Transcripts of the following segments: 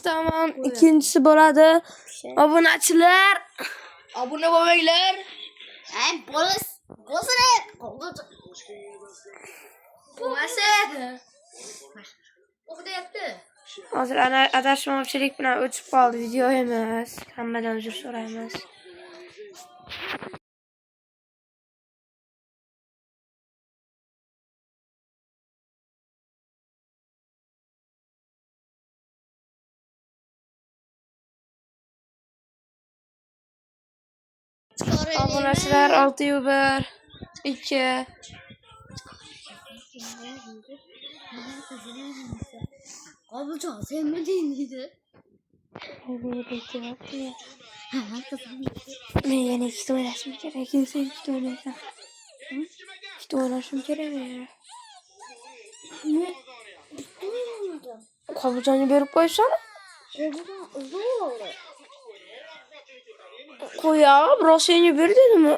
Tamam. İkincisi bo'ladi. Obunachilar. Obuna bo'lmanglar. Bo'lmasa. O'qiyapti. Hozir ana adashmovchilik bilan o'tib qoldi video emas. Hammadan uzr so'raymiz. Obunachilar 6-1 2 Obunjon, sen mi deydi? Men yana ikkita o'ynashim kerak. Sen ikkita o'ynaysan. Ikkita o'ynashim kerak men. Qobujonni berib qo'yishani? Qo'ya, biroq senga ber dedimi?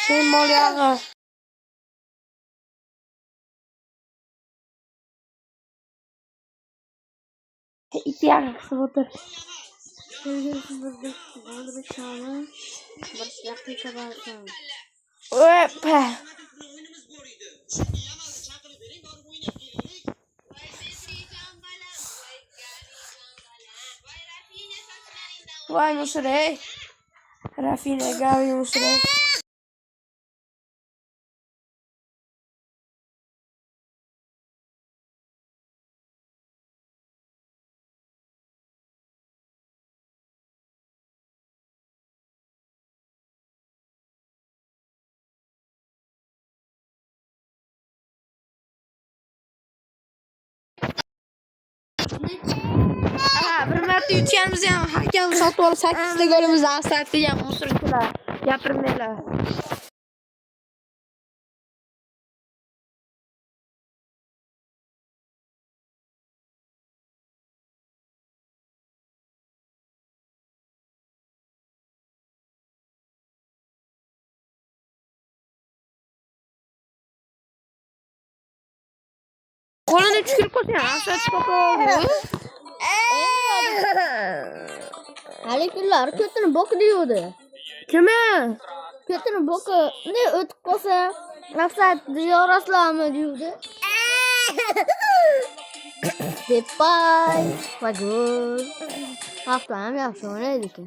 Sen molyag'i. İhtiyar sıvıdır. Öpe. Vay Musrey. Rafine Gavi Musrey. Bir marta yutganimiz ham hakam sotib olib 8 ta golimizni afsat degan musulchilar gapirmaylar. Qo'lini tushirib qo'ysan, afsat chiqib Halikullar kötünü boku diyordu. Kimi? Kötünü boku ne ötüp kosa nafsat diyor aslanı diyordu. Depay. Bagus. Aslanım yapsın neydi ki?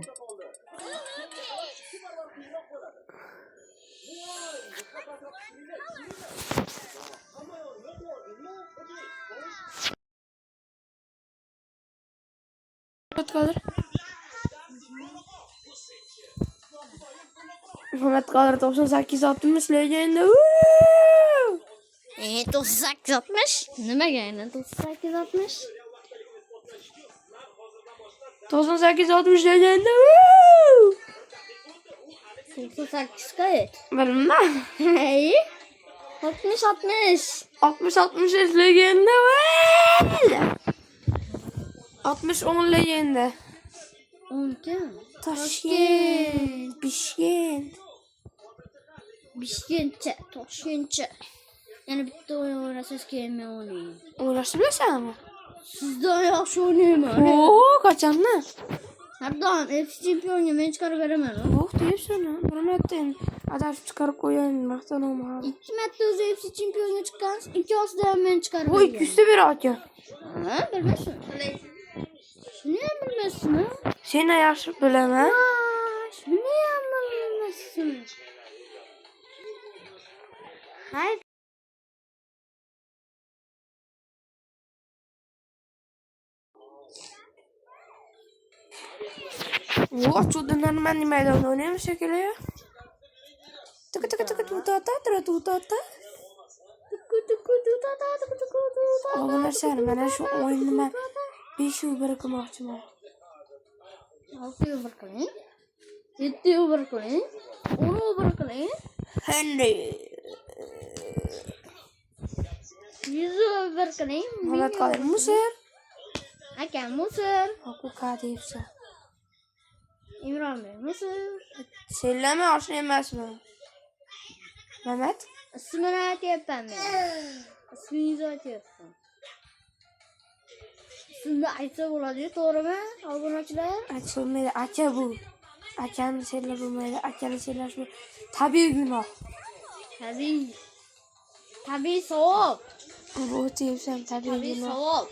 Kalır. Muhammed Kalır 98-60 legenda. 98-60. Nima gayna 98-60? 98-60 legenda. 98 kayıt. Bilmem. Hey. 60-60. 60-60 legenda. 60-10 legenda. 12. Toshkent. Bishkent. Bishkentcha, Toshkentcha. Yana bitta o'yin o'ynasangiz keyin men o'ynayman. O'ynashni bilasanmi? Sizdan yaxshi o'ynayman. Oo, qachondan? Har doim FC chempionga men chiqarib beraman. Yo'q, deyapsan. Bir marta adashib chiqarib qo'ygan maqtanomni. 2 marta o'zi FC chempionga chiqqansiz, ikkiosida ham men chiqarib Bu 200 ta berayotgan. Ha, bilmaysan. Shuni ham bilmaysizmi? Seni yaxshi bilaman. Shuni ham bilmaysizmi? Hayır. О, чудо нормальный maydonda o'ynaymiz shekilli. Tıkı tıkı tıkı tutata tutata. Obunachilar, mana shu o'yinni men 5-1 qilmoqchiman. 6-1 qiling. 7-1 qiling. 10-1 qiling. Henry. 100-1 qiling. Muhammad Qodir Musir. Aka Musir. Hakuka deyapsan. İbrahim Musir. Senlarmi oshna emasmi? Mehmet? İsmini aytyapman men. İsmingizni aytyapman. Ismini aytsa bo'ladi-ku, to'g'rimi? Obunachilar? Aytolmaydi. Aka bu. Akani senlar bo'lmaydi. Akani senlar shu tabiiy gunoh. Tabiiy savob. Bu o'ta yuksak tabiiy Tabiiy gunoh. savob.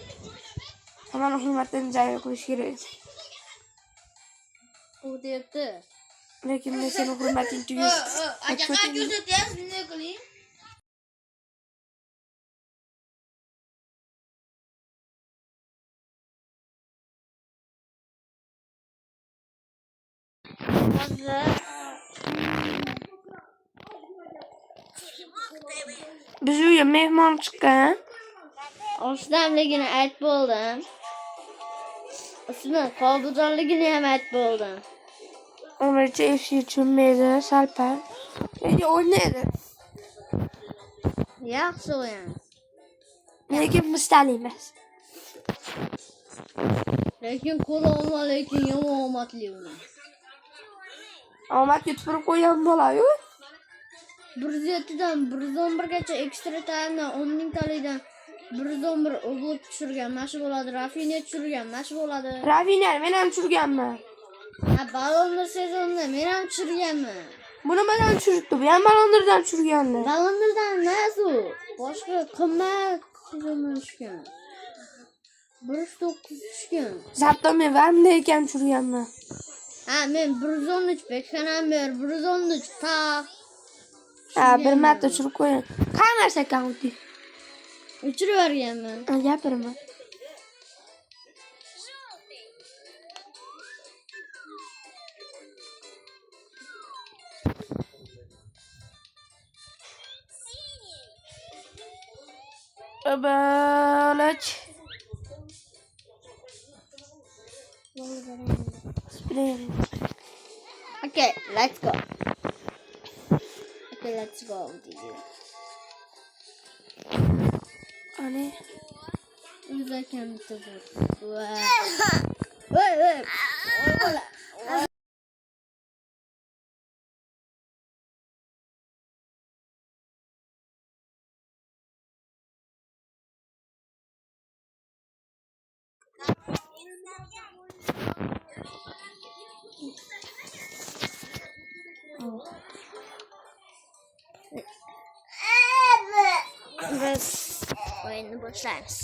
Hamma hurmatini joyiga qo'yish kerak. U deyapti. Lekin men seni hurmating tugash. Aka ko'rsatyapsiz, bunday qiling. Biz uyga mehmon chiqqan. Oshnamligini aytib bo'ldim. Ismi Qobuzonligini ham aytib bo'ldim. Umarcha eski tushunmaydi, salpan. Nega o'ynaydi? Yaxshi o'yin. Lekin mustali emas. Lekin qo'loma, lekin yomon omadli uni. Omadga tupurib qo'ygan bola-yu. 107 dan 111 gacha ekstra taymdan 10 mingtalikdan 111 o'g'il tushirgan. Mana shu bo'ladi. Rafinha tushirgan. Mana shu bo'ladi. Rafinha men ham tushirganman. Ha, Ballonlar sezonida men ham tushirganman. Buni men ham tushiribdi. Bu ham Ballonlardan tushirgandi. Ballonlardan emas u. Boshqa qimmat sezondan tushgan. 109 tushgan. Zabto men varmda ekan tushirganman. Ha, men 113 Bekxanam ber 113 ta. Ha, bir marta tushirib qo'ying. Qay narsa akkaunt? O'chirib yuborganman. Gapirma. Abalach. Okay, let's go. Okay, let's go. Ani. Uzakkan tuzuk. Vay. Biz oyunu başlarız.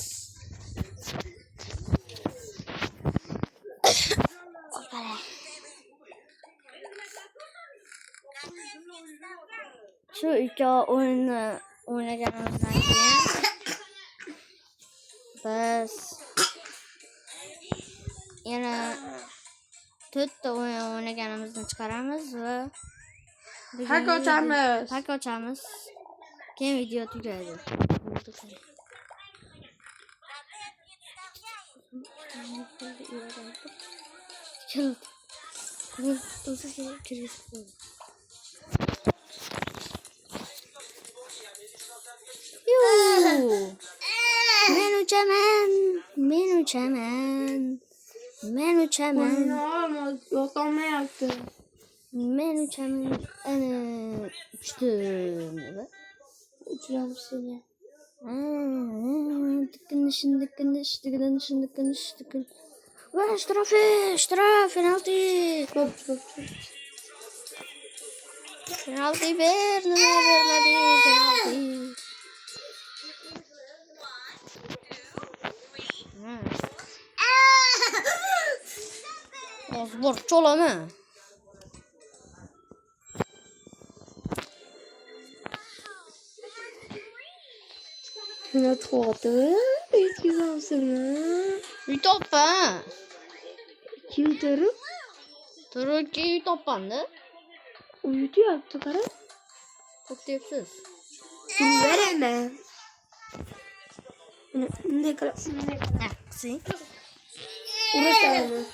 Şu iki oyunu oynaganımızdan keyin biz yana 4 ta oyun oynaganimizni chiqaramiz va hak ochamiz. Keyin video tugaydi. Men uçaman. Yo'qolmayapti. Men uçaman. Ana uçtum. Uçuramiz seni. Tıkınış. Ve ştraf, penaltı. Ko'p. Penaltı ver, nima vermedi, penaltı. Bor ço'lama. Shuni to'g'ri. Yetkazamsizmi? Uy toppan. Kim turib? Turibki uy toppanda. Uyutyapti, qara. Ko'p deyapsiz. Kim beraman? Bunday qilib. Ha, qising. Urushaman.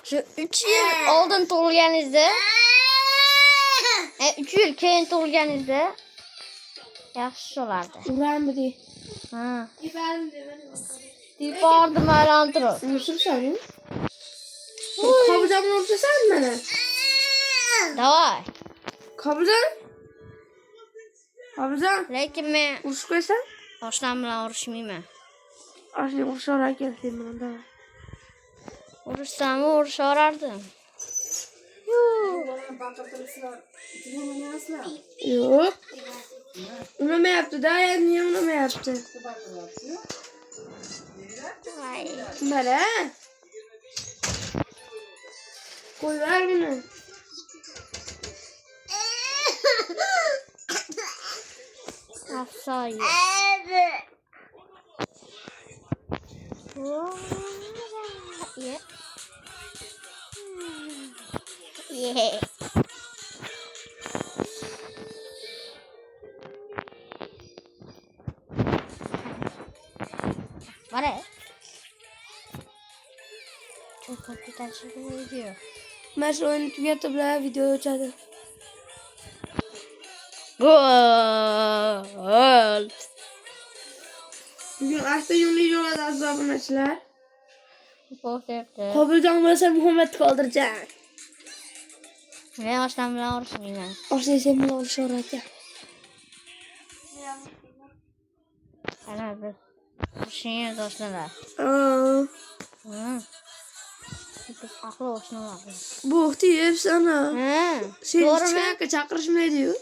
Şu 3 yıl oldin tug'ilganingizda 3 yil keyin tug'ilganingizda yaxshi bo'lardi. Uramidi. Ha. Depardim aylantirib. Urishibsan-ku? Qobuzamni urishasan mana. Давай. Kabuldan. Kabuldan. Lekin men Urush qo'ysan? oshnam bilan urushmayman. Ashling urushar ekan sen bilan da. Urushsam urushaverardim. Yo'q. Unamayapti-da, endi ham unamayapti. Ay. Mana. Qo'yver buni. Afsoy. Yeah. Yeah. Vale. Çok komputer çekimi gidiyor. Men shu o'yinni tugatib bilan video o'chadi. Gol. Bugun asta yo'lli yo'ladi aziz obunachilar. Bo'pti. Qobiljon bo'lsa Muhammadni qoldirjan. Men oshnam bilan urushmayman. Oshli sen bilan urishar ekan. Ana bir urushing do'stlar. Aqli oshnalar. Bu hepsini. Sen To'g'rimi? chiqaqqa chaqirishmaydi-yu.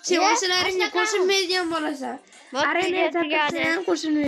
Sen Ya, oshlaringga qo'shilmaydigan bo'lasan. Bo'pti, Arenaga tugadi. chaqirsa ham qo'shilmaydi.